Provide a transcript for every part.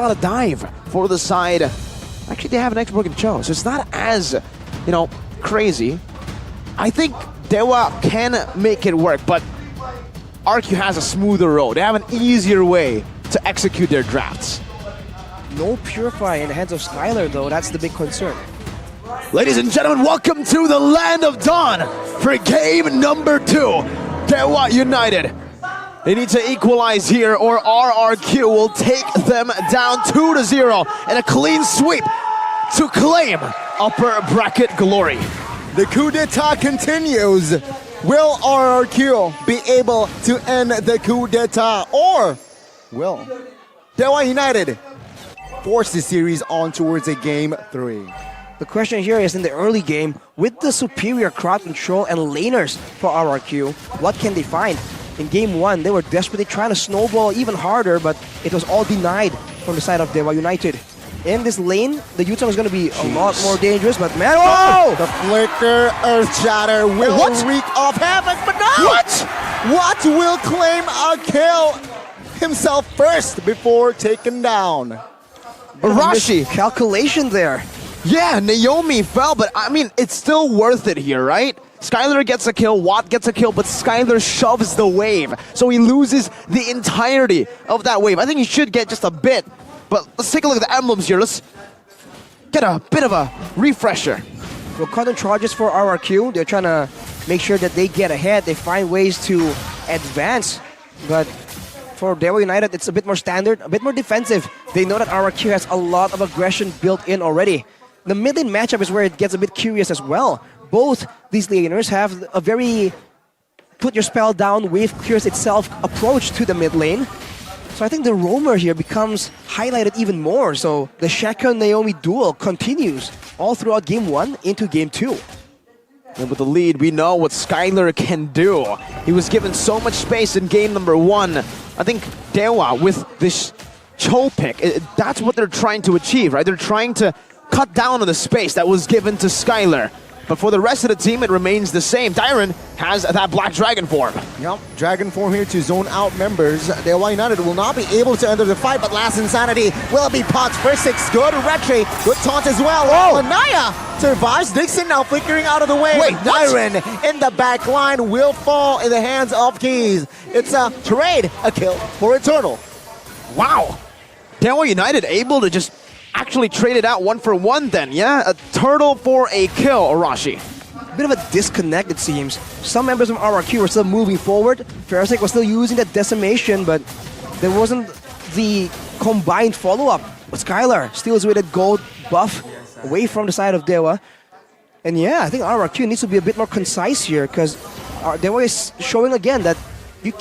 A dive for the side. Actually, they have an X-Broken Cho, so it's not as, crazy. I think DEWA can make it work, but RRQ has a smoother road. They have an easier way to execute their drafts. No Purify in the hands of Skylar, though. That's the big concern. Ladies and gentlemen, welcome to the Land of Dawn for game number 2. DEWA United. They need to equalize here or RRQ will take them down 2-0 and a clean sweep to claim upper bracket glory. The coup d'etat continues. Will RRQ be able to end the coup d'etat, or will DEWA United force the series on towards a game 3? The question here is, in the early game, with the superior crowd control and laners for RRQ, what can they find? In game 1, they were desperately trying to snowball even harder, but it was all denied from the side of DEWA United. In this lane, the Yutong is going to be a lot more dangerous, but man, whoa! The Flicker Earth Shatter will wreak off havoc, but no! What will claim a kill himself first before taken down? Arashi. Calculation there. Yeah, Naomi fell, but I mean, it's still worth it here, right? Skylar gets a kill, Watt gets a kill, but Skylar shoves the wave. So he loses the entirety of that wave. I think he should get just a bit, but let's take a look at the emblems here. Let's get a bit of a refresher. Well, cotton charges for RRQ. They're trying to make sure that they get ahead. They find ways to advance, but for DEWA United, it's a bit more standard, a bit more defensive. They know that RRQ has a lot of aggression built in already. The mid lane matchup is where it gets a bit curious as well. Both these laners have a very put your spell down, wave clears itself approach to the mid lane. So I think the roamer here becomes highlighted even more. So the Shaka Naomi duel continues all throughout game 1 into game 2. And with the lead, we know what Skylar can do. He was given so much space in game number 1. I think DEWA with this Cho pick, that's what they're trying to achieve, right? They're trying to cut down on the space that was given to Skylar. But for the rest of the team, it remains the same. Dyron has that Black Dragon form. Yep, Dragon form here to zone out members. DEWA United will not be able to enter the fight, but Last Insanity will be popped for 6. Good retry, good taunt as well. Oh, Anaya survives. Dixon now flickering out of the way. Wait, Dyron in the back line will fall in the hands of Keys. It's a trade, a kill for Eternal. Wow. DEWA United able to just actually trade it out 1-for-1 then, yeah? A turtle for a kill, Arashi. Bit of a disconnect, it seems. Some members of RRQ were still moving forward. Fersic was still using that decimation, but there wasn't the combined follow-up. But Skylar steals with a gold buff away from the side of DEWA. And yeah, I think RRQ needs to be a bit more concise here, because DEWA is showing again that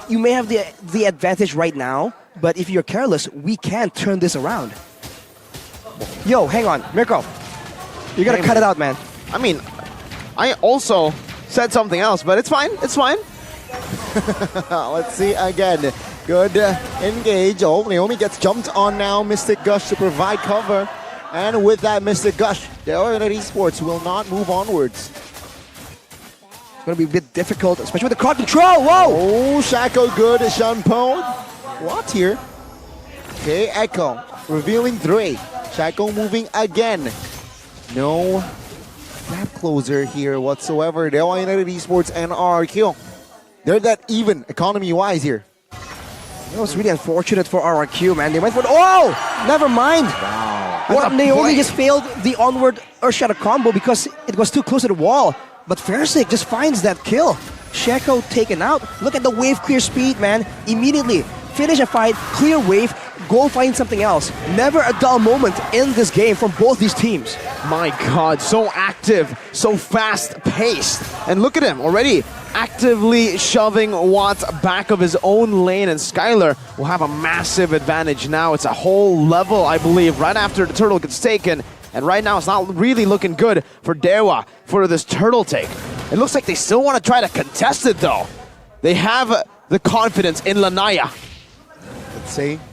you may have the advantage right now, but if you're careless, we can turn this around. Yo, hang on, Mirko. You gotta cut it out, man. I mean, I also said something else, but it's fine, it's fine. Let's see again. Good engage. Oh, Naomi gets jumped on now. Mystic Gush to provide cover. And with that Mystic Gush, DEWA United Esports will not move onwards. It's gonna be a bit difficult, especially with the crowd control. Whoa! Oh, Shaco good. Shanpo. What here? Okay, Echo revealing 3. Shaco moving again. No gap closer here whatsoever. DEWA United Esports and RRQ. They're that even economy-wise here. It was really unfortunate for RRQ, man. They went for never mind. Wow. What Naomi just failed the onward Earthshatter combo because it was too close to the wall. But Fersic just finds that kill. Shaco taken out. Look at the wave clear speed, man. Immediately finish a fight, clear wave, go find something else. Never a dull moment in this game from both these teams. My God, so active, so fast-paced. And look at him, already actively shoving Watt back of his own lane, and Skylar will have a massive advantage now. It's a whole level, I believe, right after the turtle gets taken. And right now, it's not really looking good for DEWA for this turtle take. It looks like they still want to try to contest it, though. They have the confidence in Lanaya.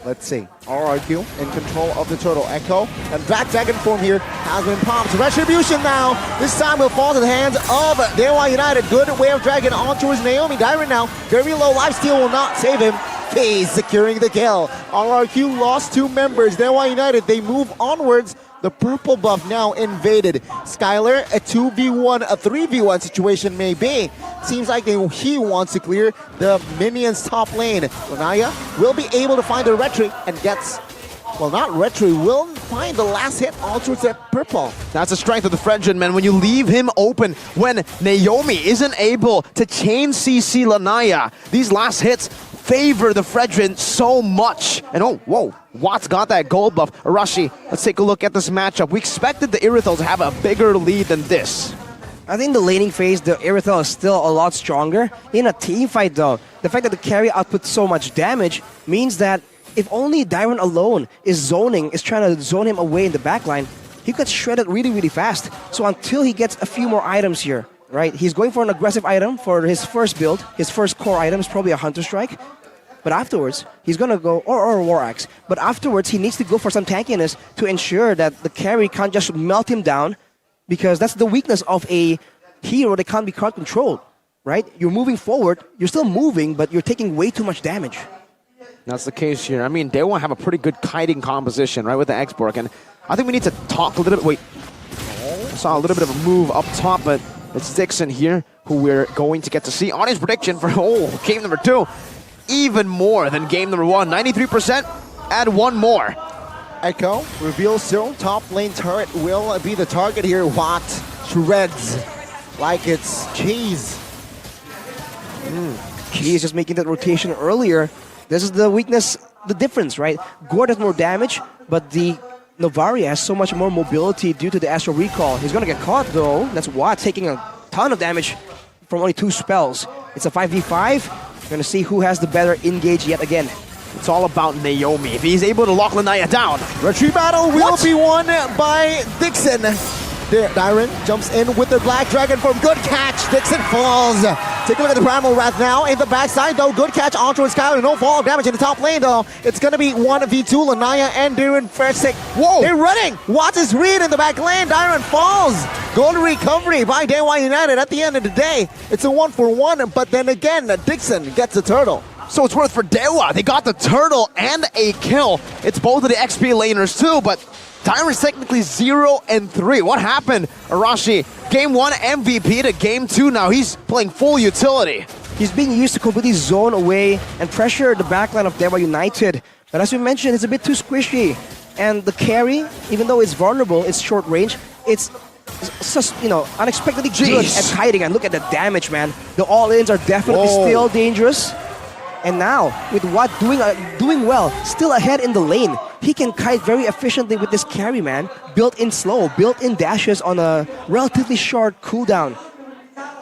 Let's see. RRQ in control of the turtle. Echo and Black Dragon form here has been popped. Retribution now. This time will fall to the hands of DEWA United. Good Wave Dragon on towards Naomi. Dyron now very low. Lifesteal will not save him. FaZe securing the kill. RRQ lost 2 members. DEWA United, they move onwards. The purple buff now invaded. Skylar, a 2v1, a 3v1 situation may be. Seems like he wants to clear the minions top lane. Lanaya will be able to find the retry and gets, well, not retry, will find the last hit all towards that purple. That's the strength of the Fredrin, man. When you leave him open, when Naomi isn't able to chain CC Lanaya, these last hits favor the Fredrin so much. And oh, whoa, Watt's got that gold buff. Arashi, let's take a look at this matchup. We expected the Irithel to have a bigger lead than this. I think the laning phase, the Irithel is still a lot stronger. In a team fight though, the fact that the carry outputs so much damage means that if only Dyron alone is trying to zone him away in the backline, he gets shredded really, really fast. So until he gets a few more items here, right? He's going for an aggressive item for his first build. His first core item is probably a Hunter Strike. But afterwards, he's going to go, or a War Axe. But afterwards, he needs to go for some tankiness to ensure that the carry can't just melt him down, because that's the weakness of a hero that can't be crowd controlled, right? You're moving forward, you're still moving, but you're taking way too much damage. That's the case here. I mean, DEWA have a pretty good kiting composition, right, with the X-Borg. And I think we need to talk a little bit. Wait, I saw a little bit of a move up top, but it's Dixon here who we're going to get to see on his prediction for game number 2. Even more than game number 1. 93%, add 1 more. Echo reveals still top lane turret will be the target here. Watt shreds like it's cheese. He is just making that rotation earlier. This is the weakness, the difference, right? Gord has more damage, but the Novaria has so much more mobility due to the Astral Recall. He's gonna get caught though. That's Watt taking a ton of damage from only 2 spells. It's a 5v5. We're gonna see who has the better engage yet again. It's all about Naomi. If he's able to lock Lanaya down. Retreat battle will be won by Dixon. There, Dyron jumps in with the Black Dragon form. Good catch. Dixon falls. Take a look at the Primal Wrath now. In the backside, though. Good catch onto his Skylar. No fall damage in the top lane, though. It's going to be 1v2. Lanaya and Dyron Fersic. Whoa! They're running. Watts is read in the back lane. Dyron falls. Gold recovery by DEWA United. At the end of the day, it's a 1-for-1. But then again, Dixon gets the turtle. So it's worth for DEWA. They got the turtle and a kill. It's both of the XP laners too, but Dyron's technically 0-3. What happened, Arashi? Game 1 MVP to game 2 now. He's playing full utility. He's being used to completely zone away and pressure the backline of DEWA United. But as we mentioned, it's a bit too squishy. And the carry, even though it's vulnerable, it's short range, it's just, unexpectedly good at kiting. And look at the damage, man. The all-ins are definitely still dangerous. And now, with Watt doing well, still ahead in the lane, he can kite very efficiently with this carry, man. Built-in slow, built-in dashes on a relatively short cooldown.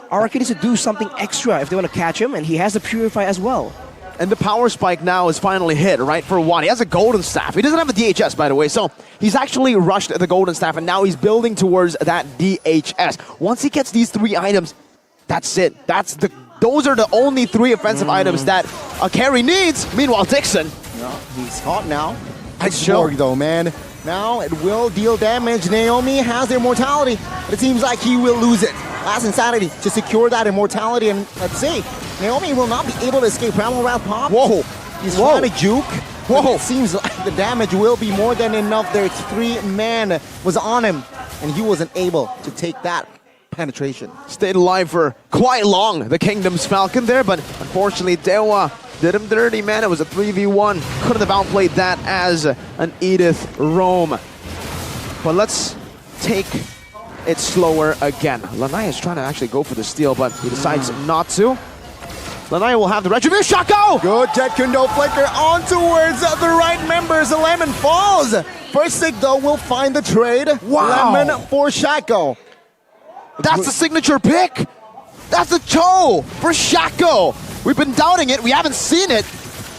RRQ needs to do something extra if they want to catch him, and he has the Purify as well. And the power spike now is finally hit, right, for Watt. He has a golden staff. He doesn't have a DHS, by the way, so he's actually rushed the golden staff, and now he's building towards that DHS. Once he gets these 3 items, that's it. Those are the only 3 offensive items that a carry needs. Meanwhile, Dixon. No, he's caught now. X-Borg though, man. Now it will deal damage. Naomi has the immortality, but it seems like he will lose it. Last Insanity to secure that immortality, and let's see. Naomi will not be able to escape Primal Wrath pop. Whoa. He's trying to juke. Whoa. It seems like the damage will be more than enough. Their 3-man was on him, and he wasn't able to take that penetration. Stayed alive for quite long, the Kingdom's Falcon there, but unfortunately DEWA did him dirty, man. It was a 3v1. Couldn't have outplayed that as an Edith Rome. But let's take it slower again. Lanaya is trying to actually go for the steal, but he decides not to. Lanaya will have the Retribution shot go! Good Jet Kundo flicker on towards the right members. The Lemon falls. Fersic though will find the trade. Wow. Lemon for Shaco. That's the signature pick! That's the Cho for Shaco! We've been doubting it, we haven't seen it.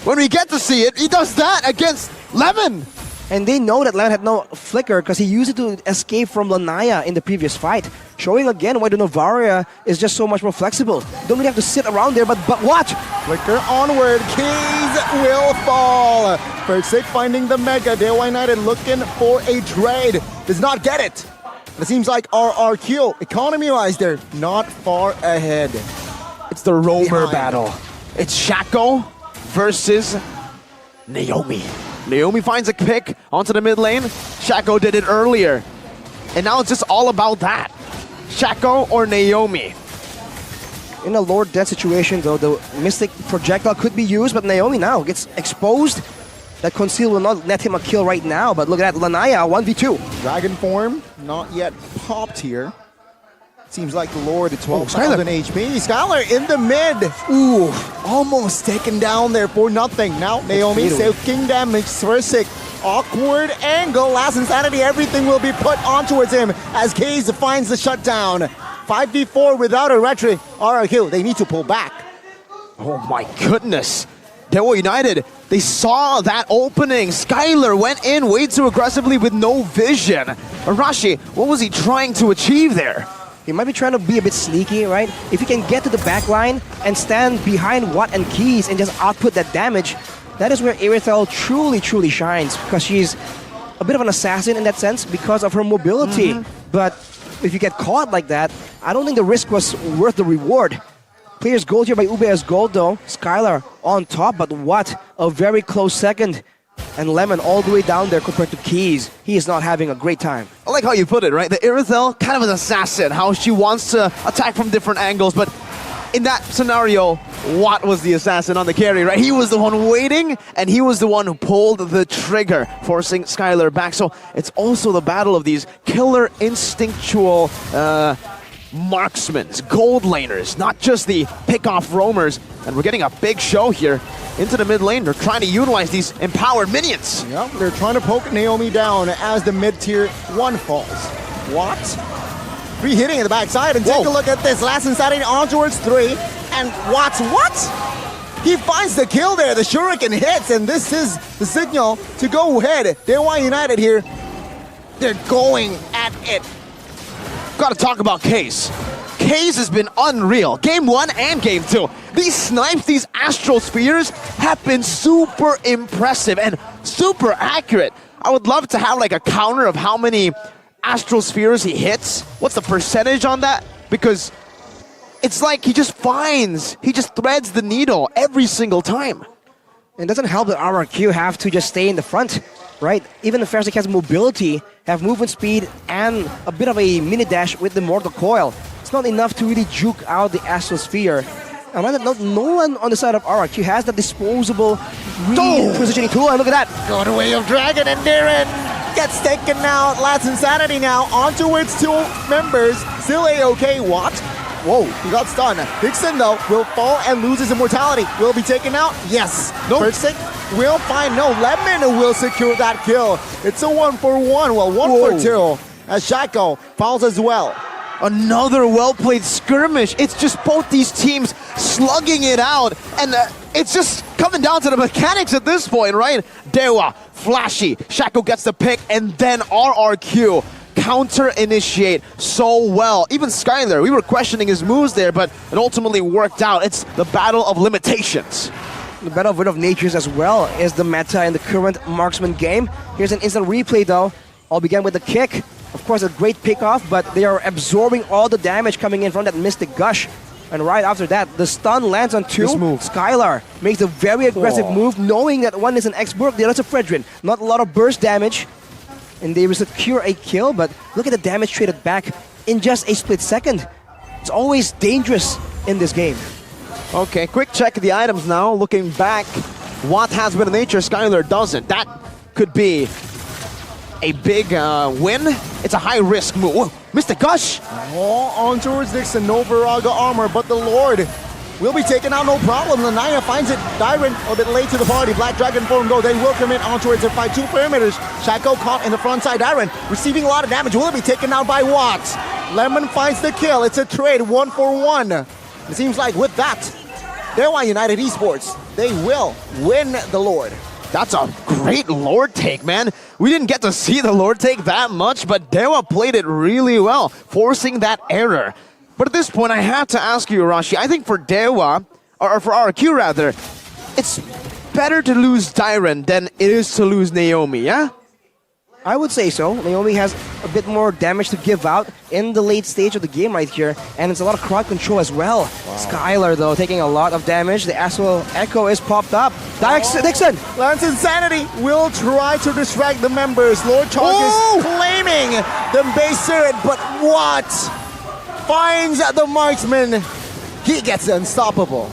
When we get to see it, he does that against Lemon! And they know that Lemon had no flicker because he used it to escape from Lanaya in the previous fight. Showing again why the Novaria is just so much more flexible. Don't really have to sit around there, but watch! Flicker onward, Keys will fall. Fersic finding the Mega. DEWA United looking for a trade. Does not get it. It seems like RRQ, economy-wise, they're not far ahead. It's the Roamer battle. It's Shaco versus Naomi. Naomi finds a pick onto the mid lane. Shaco did it earlier. And now it's just all about that. Shaco or Naomi? In a Lord Death situation, though, the Mystic projectile could be used, but Naomi now gets exposed. That Conceal will not let him a kill right now, but look at that, Lanaya, 1v2. Dragon form, not yet popped here. Seems like the Lord at 12,000 HP. Skylar in the mid. Ooh, almost taken down there for nothing. Now Naomi soaking damage. Sversik, awkward angle. Last Insanity, everything will be put on towards him as Kaze finds the shutdown. 5v4 without a retry. RRQ, they need to pull back. Oh my goodness. DEWA United, they saw that opening. Skylar went in way too aggressively with no vision. Arashi, what was he trying to achieve there? He might be trying to be a bit sneaky, right? If he can get to the back line and stand behind Watt and Keys and just output that damage, that is where Irithel truly shines, because she's a bit of an assassin in that sense because of her mobility. But if you get caught like that, I don't think the risk was worth the reward. Players gold here by Ube as gold though. Skylar on top, but what a very close second. And Lemon all the way down there compared to Keys. He is not having a great time. I like how you put it, right? The Irithel, kind of an assassin, how she wants to attack from different angles, but in that scenario, Watt was the assassin on the carry, right? He was the one waiting, and he was the one who pulled the trigger, forcing Skylar back. So it's also the battle of these killer instinctual marksmen, gold laners, not just the pick-off roamers. And we're getting a big show here into the mid lane. They're trying to utilize these empowered minions. Yep, they're trying to poke Naomi down as the mid-tier 1 falls. What? 3 hitting in the backside, and take a look at this. Last Insanity on towards 3, and what? He finds the kill there. The Shuriken hits, and this is the signal to go ahead. DEWA United here, they're going at it. Got to talk about Kaze. Kaze has been unreal. Game 1 and Game 2. These snipes, these Astral Spheres have been super impressive and super accurate. I would love to have like a counter of how many Astral Spheres he hits. What's the percentage on that? Because it's like he just threads the needle every single time. It doesn't help that RRQ have to just stay in the front, right? Even if Fersik has mobility, have movement speed, and a bit of a mini dash with the Mortal Coil, it's not enough to really juke out the Astral Sphere. And no one on the side of RRQ has that disposable positioning tool, and look at that. Going away of Dragon, and Darren gets taken out. Last Insanity now on towards 2 members. Still A-OK. What? Whoa, he got stunned. Dixon, though, will fall and lose his immortality. Will be taken out? Yes. Nope. Versik will find no. Lemon will secure that kill. It's a 1-for-1. Well, 1-for-2 as Shaco falls as well. Another well-played skirmish. It's just both these teams slugging it out, and it's just coming down to the mechanics at this point, right? DEWA, flashy, Shaco gets the pick, and then RRQ counter-initiate so well. Even Skylar, we were questioning his moves there, but it ultimately worked out. It's the battle of limitations. The battle of Word of Natures as well is the meta in the current marksman game. Here's an instant replay though. All began with the kick. Of course, a great pick-off, but they are absorbing all the damage coming in from that Mystic Gush. And right after that, the stun lands on 2. Skylar makes a very aggressive move, knowing that one is an X-Burg, the other is a Fredrin. Not a lot of burst damage, and they will secure a kill, but look at the damage traded back in just a split second. It's always dangerous in this game. Okay, quick check of the items now. Looking back, Watt has been in nature, Skylar doesn't. That could be a big win. It's a high-risk move. Whoa, Mr. Gush! All on towards Dixon, no Viraga armor, but the Lord will be taken out, no problem. Lanaya finds it. Dyron a bit late to the party. Black Dragon form go. They will commit on towards their fight. 2 perimeters. Shaco caught in the front side. Dyron receiving a lot of damage. Will it be taken out by Watt? Lemon finds the kill. It's a trade, 1-for-1. It seems like with that, DEWA United Esports, they will win the Lord. That's a great Lord take, man. We didn't get to see the Lord take that much, but DEWA played it really well, forcing that error. But at this point, I have to ask you, Arashi, I think for DEWA, or for RRQ rather, it's better to lose Dyron than it is to lose Naomi, yeah? I would say so. Naomi has a bit more damage to give out in the late stage of the game right here, and it's a lot of crowd control as well. Skylar, though, taking a lot of damage. The Astral Echo is popped up. Dixon! Lance Insanity will try to distract the members. Lord Chark is claiming the base turret, but what? Finds the marksman. He gets unstoppable.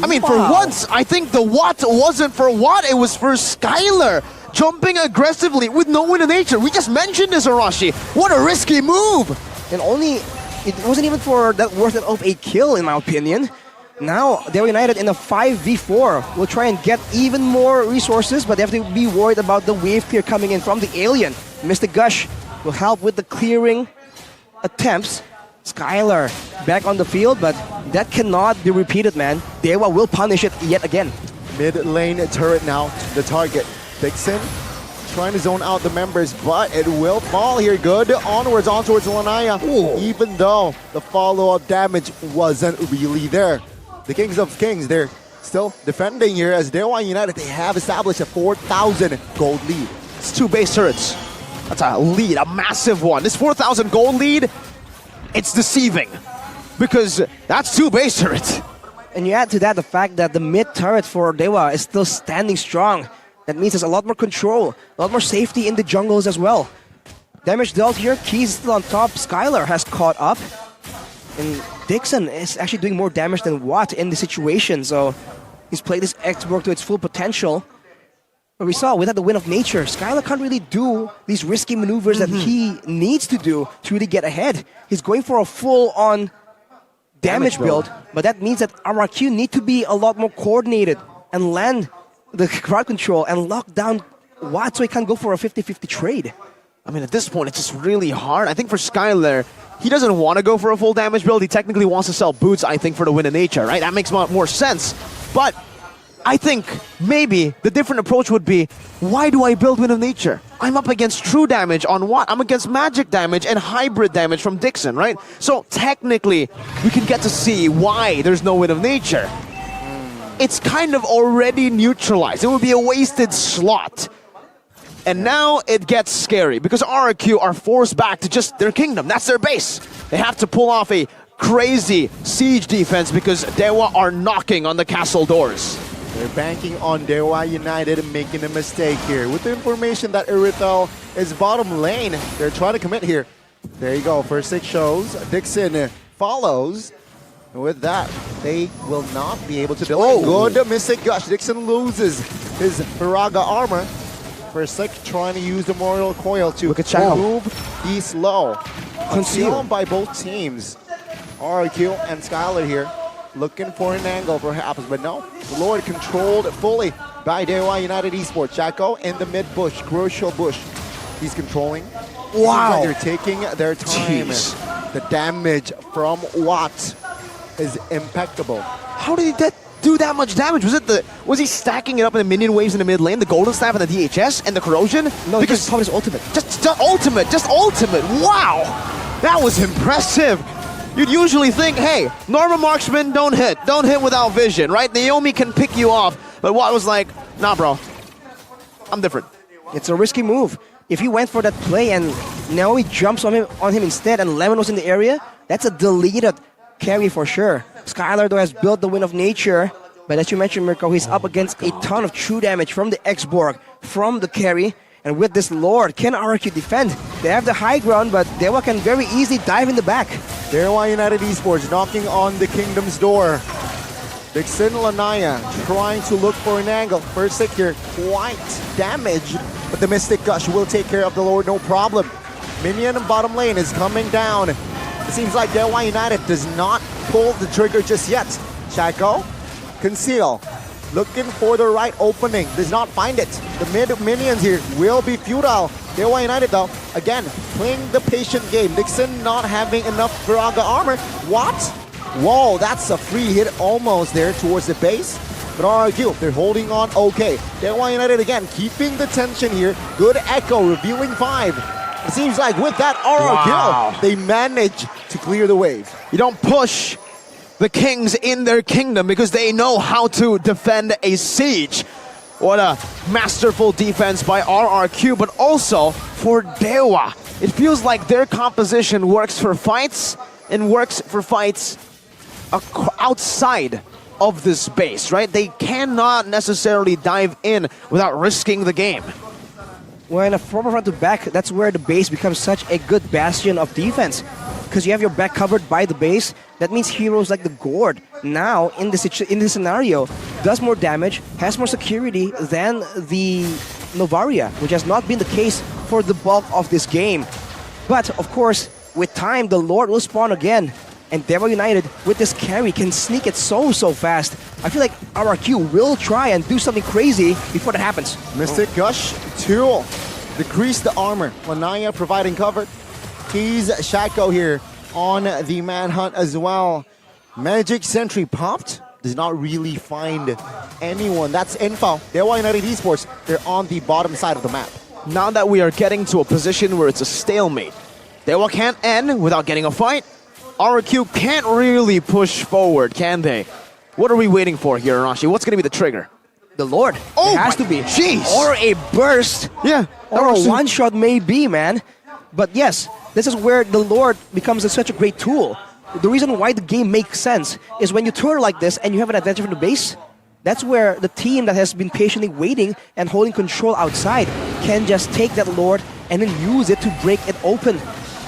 I mean, for once, I think the Watt wasn't for Watt, it was for Skylar. Jumping aggressively with no win of nature. We just mentioned this, Arashi. What a risky move! And it wasn't even for that worth it of a kill, in my opinion. Now, they're united in a 5v4. We'll try and get even more resources, but they have to be worried about the wave clear coming in from the alien. Mystic Gush will help with the clearing attempts. Skylar back on the field, but that cannot be repeated, man. DEWA will punish it yet again. Mid lane turret now, the target. Dixon trying to zone out the members, but it will fall here. Good onwards, on towards Lanaya. Even though the follow-up damage wasn't really there. The Kings of Kings, they're still defending here as DEWA United, they have established a 4,000 gold lead. It's 2 base turrets. That's a lead, a massive one. This 4,000 gold lead, it's deceiving because that's 2 base turrets. And you add to that the fact that the mid turret for DEWA is still standing strong. That means there's a lot more control, a lot more safety in the jungles as well. Damage dealt here, Keys still on top, Skylar has caught up. And Dixon is actually doing more damage than Watt in the situation, so he's played this X-Borg to its full potential. But we saw, without the win of nature, Skylar can't really do these risky maneuvers that he needs to do to really get ahead. He's going for a full-on damage build, but that means that RRQ need to be a lot more coordinated and land the crowd control and lock down Watt so he can't go for a 50-50 trade. I mean, at this point, it's just really hard. I think for Skylar, he doesn't want to go for a full damage build. He technically wants to sell boots, I think, for the win of nature, right? That makes more sense. But I think maybe the different approach would be, why do I build win of nature? I'm up against true damage on Watt. I'm against magic damage and hybrid damage from Dixon, right? So technically, we can get to see why there's no win of nature. It's kind of already neutralized. It would be a wasted slot. And now it gets scary because RRQ are forced back to just their kingdom. That's their base. They have to pull off a crazy siege defense because DEWA are knocking on the castle doors. They're banking on DEWA United and making a mistake here. With the information that Irithel is bottom lane, they're trying to commit here. There you go, first 6 shows. Dixon follows. And with that, they will not be able to delay. Good Mystic Gush. Dixon loses his Viraga armor. First 6 trying to use the Memorial Coil to move the slow. Concealed by both teams. RRQ and Skylar here. Looking for an angle perhaps, but no. The Lord controlled fully by DEWA United Esports. Jacko in the mid bush, crucial bush. He's controlling. Wow. They're taking their time. The damage from Watt is impeccable. How did that do that much damage? Was he stacking it up in the minion waves in the mid lane, the golden staff and the DHS and the corrosion? No, because his ultimate. Just ultimate. Wow, that was impressive. You'd usually think, hey, normal marksman, don't hit without vision, right? Naomi can pick you off, but Watt was like, nah, bro, I'm different. It's a risky move. If he went for that play and Naomi jumps on him instead and Lemon was in the area, that's a deleted carry for sure. Skylar though has built the win of nature, but as you mentioned, Mirko, he's up against a ton of true damage from the X-Borg, from the carry, and with this Lord, can RRQ defend? They have the high ground, but DEWA can very easily dive in the back. DEWA United Esports knocking on the kingdom's door. Dixon Lanaya trying to look for an angle. First 6 here, quite damaged, but the Mystic Gush will take care of the Lord, no problem. Minion bottom lane is coming down. It seems like DEWA United does not pull the trigger just yet. Shaco, conceal. Looking for the right opening. Does not find it. The mid minions here will be futile. DEWA United though, again, playing the patient game. Dixon not having enough Viraga armor. What? Whoa, that's a free hit almost there towards the base. But RRQ, they're holding on okay. DEWA United again, keeping the tension here. Good echo, revealing 5. It seems like with that RRQ, they manage to clear the wave. You don't push the kings in their kingdom because they know how to defend a siege. What a masterful defense by RRQ, but also for DEWA. It feels like their composition works for fights and works for fights outside of this base, right? They cannot necessarily dive in without risking the game. When a proper front to back, that's where the base becomes such a good bastion of defense. Because you have your back covered by the base, that means heroes like the Gourd now in this scenario does more damage, has more security than the Novaria, which has not been the case for the bulk of this game. But of course, with time, the Lord will spawn again. And DEWA United, with this carry, can sneak it so fast. I feel like RRQ will try and do something crazy before that happens. Mystic Gush to decrease the armor. Lanaya providing cover. He's Shaco here on the manhunt as well. Magic Sentry popped. Does not really find anyone. That's info. DEWA United Esports, they're on the bottom side of the map. Now that we are getting to a position where it's a stalemate, DEWA can't end without getting a fight. RRQ can't really push forward, can they? What are we waiting for here, Arashi? What's going to be the trigger? The Lord. Oh, it has to be. Jeez. Or a burst. Yeah. Or a one-shot maybe, man. But yes, this is where the Lord becomes such a great tool. The reason why the game makes sense is when you turn like this and you have an advantage from the base, that's where the team that has been patiently waiting and holding control outside can just take that Lord and then use it to break it open.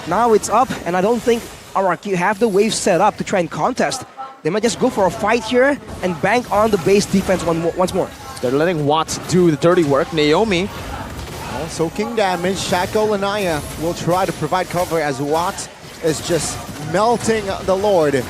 Now it's up, and I don't think RRQ have the wave set up to try and contest. They might just go for a fight here and bank on the base defense once more. They're letting Watts do the dirty work. Naomi. Soaking damage. Shaco Lanaya will try to provide cover as Watt is just melting the Lord.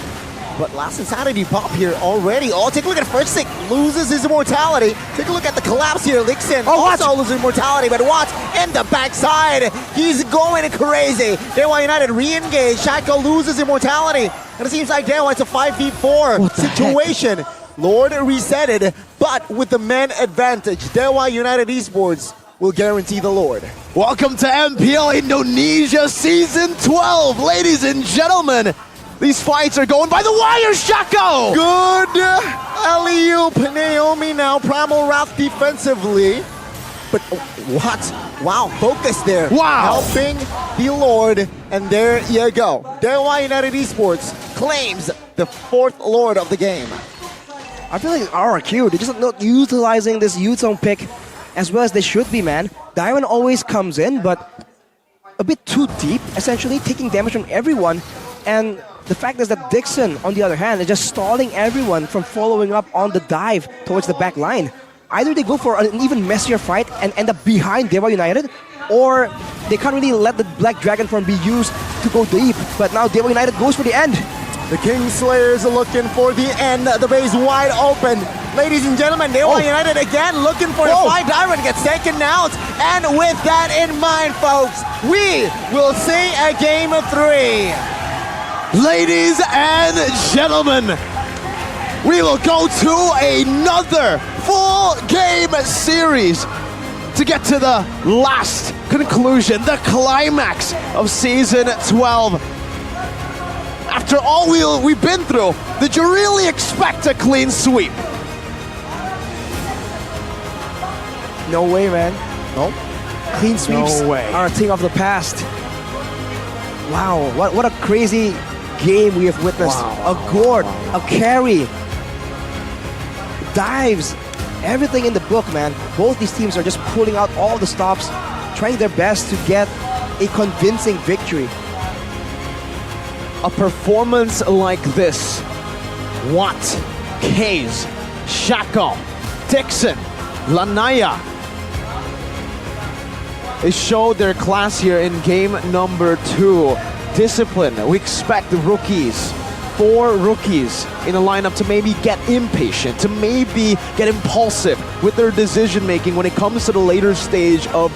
But last insanity pop here already. Oh, take a look at Fursick. Loses his immortality. Take a look at the collapse here. Lixin also loses immortality, but Watt in the backside. He's going crazy. DEWA United re-engage. Shaco loses immortality. And it seems like DEWA, it's a 5v4 situation. Lord resetted, but with the men advantage, DEWA United Esports will guarantee the Lord. Welcome to MPL Indonesia Season 12. Ladies and gentlemen, these fights are going by the wire, Shaco! Good alley-oop. Naomi now Primal Wrath defensively. But what? Wow, focus there. Wow. Helping the Lord, and there you go. DEWA United Esports claims the fourth Lord of the game. I feel like RRQ, they're just not utilizing this youth zone pick as well as they should be, man. Diamond always comes in, but a bit too deep, essentially, taking damage from everyone. And the fact is that Dixon, on the other hand, is just stalling everyone from following up on the dive towards the back line. Either they go for an even messier fight and end up behind DEWA United, or they can't really let the Black Dragon form be used to go deep. But now DEWA United goes for the end. The Kingslayers are looking for the end. The base wide open. Ladies and gentlemen, DEWA United again looking for the fight. Diamond gets taken out. And with that in mind, folks, we will see a game of 3. Ladies and gentlemen, we will go to another full game series to get to the last conclusion, the climax of Season 12. After all we've been through, did you really expect a clean sweep? No way, man. No? Clean sweeps are a thing of the past. Wow, what a crazy game we have witnessed. Wow. A Gourd, a carry, dives, everything in the book, man. Both these teams are just pulling out all the stops, trying their best to get a convincing victory. A performance like this, Watt, Kaze, Shaco, Dixon, Lanaya, they showed their class here in game number 2. Discipline. We expect the rookies, 4 rookies in a lineup, to maybe get impatient, to maybe get impulsive with their decision making when it comes to the later stage of